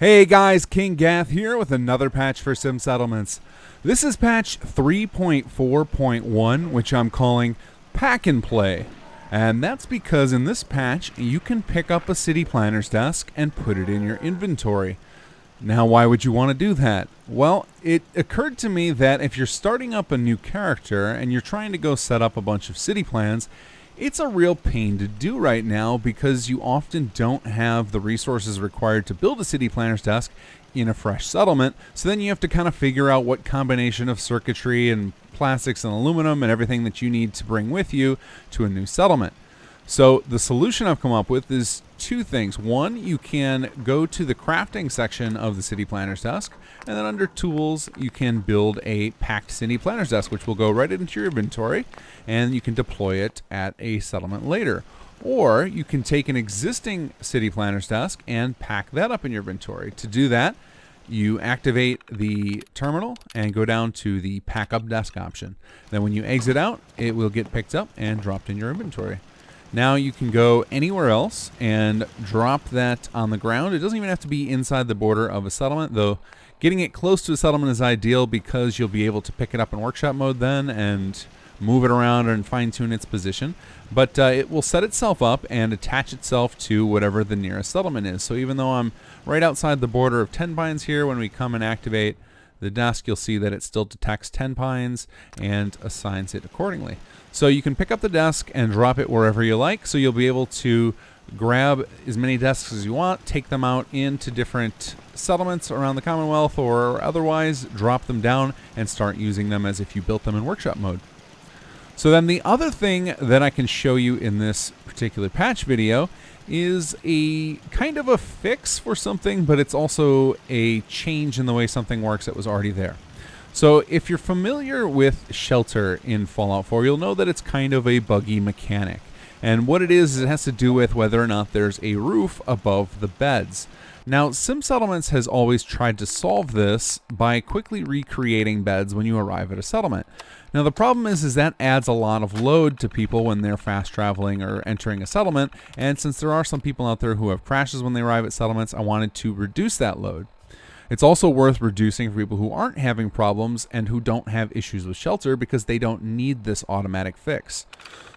Hey guys, kinggath here with another patch for Sim Settlements. This is patch 3.4.1, which I'm calling Pack and Play. And that's because in this patch, you can pick up a city planner's desk and put it in your inventory. Now, why would you want to do that? Well, it occurred to me that if you're starting up a new character and you're trying to go set up a bunch of city plans, it's a real pain to do right now because you often don't have the resources required to build a city planner's desk in a fresh settlement. So then you have to kind of figure out what combination of circuitry and plastics and aluminum and everything that you need to bring with you to a new settlement. So the solution I've come up with is two things. One, you can go to the crafting section of the city planner's desk, and then under tools, you can build a packed city planner's desk, which will go right into your inventory, and you can deploy it at a settlement later. Or you can take an existing city planner's desk and pack that up in your inventory. To do that, you activate the terminal and go down to the pack up desk option. Then when you exit out, it will get picked up and dropped in your inventory. Now you can go anywhere else and drop that on the ground. It doesn't even have to be inside the border of a settlement, though getting it close to a settlement is ideal because you'll be able to pick it up in workshop mode then and move it around and fine-tune its position. But it will set itself up and attach itself to whatever the nearest settlement is. So even though I'm right outside the border of 10 Pines here, when we come and activate the desk, you'll see that it still detects 10 Pines and assigns it accordingly. So you can pick up the desk and drop it wherever you like, so you'll be able to grab as many desks as you want, take them out into different settlements around the Commonwealth, or otherwise drop them down and start using them as if you built them in workshop mode. So then the other thing that I can show you in this particular patch video is a kind of a fix for something, but it's also a change in the way something works that was already there. So if you're familiar with shelter in Fallout 4, you'll know that it's kind of a buggy mechanic. And what it is it has to do with whether or not there's a roof above the beds. Now, Sim Settlements has always tried to solve this by quickly recreating beds when you arrive at a settlement. Now, the problem is that adds a lot of load to people when they're fast traveling or entering a settlement, and since there are some people out there who have crashes when they arrive at settlements, I wanted to reduce that load. It's also worth reducing for people who aren't having problems and who don't have issues with shelter because they don't need this automatic fix.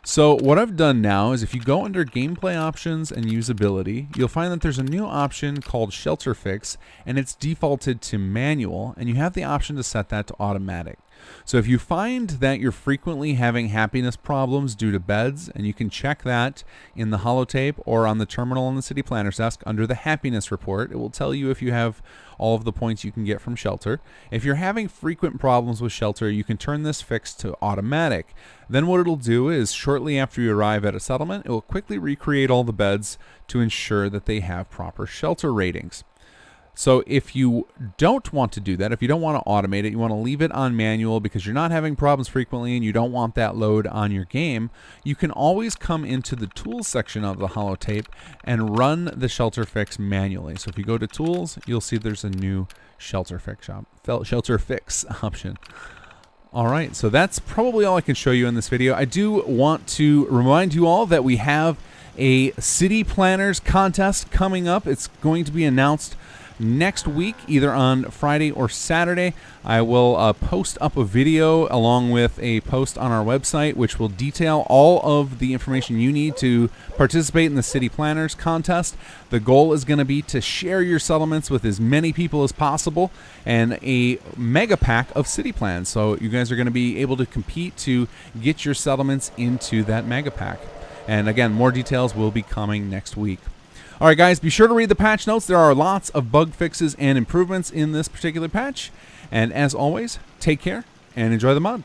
So what I've done now is if you go under gameplay options and usability, you'll find that there's a new option called shelter fix, and it's defaulted to manual, and you have the option to set that to automatic. So if you find that you're frequently having happiness problems due to beds, and you can check that in the holotape or on the terminal on the city planner's desk under the happiness report, it will tell you if you have all of the points you can get from shelter. If you're having frequent problems with shelter, you can turn this fix to automatic. Then what it'll do is shortly after you arrive at a settlement, it will quickly recreate all the beds to ensure that they have proper shelter ratings. So if you don't want to do that, if you don't want to automate it, you want to leave it on manual because you're not having problems frequently and you don't want that load on your game, you can always come into the tools section of the holotape and run the shelter fix manually. So if you go to tools, you'll see there's a new shelter fix option. All right, so that's probably all I can show you in this video. I do want to remind you all that we have a city planners contest coming up. It's going to be announced next week, either on Friday or Saturday. I will post up a video along with a post on our website which will detail all of the information you need to participate in the City Planners contest. The goal is going to be to share your settlements with as many people as possible and a mega pack of city plans. So you guys are going to be able to compete to get your settlements into that mega pack. And again, more details will be coming next week. All right, guys, be sure to read the patch notes. There are lots of bug fixes and improvements in this particular patch. And as always, take care and enjoy the mod.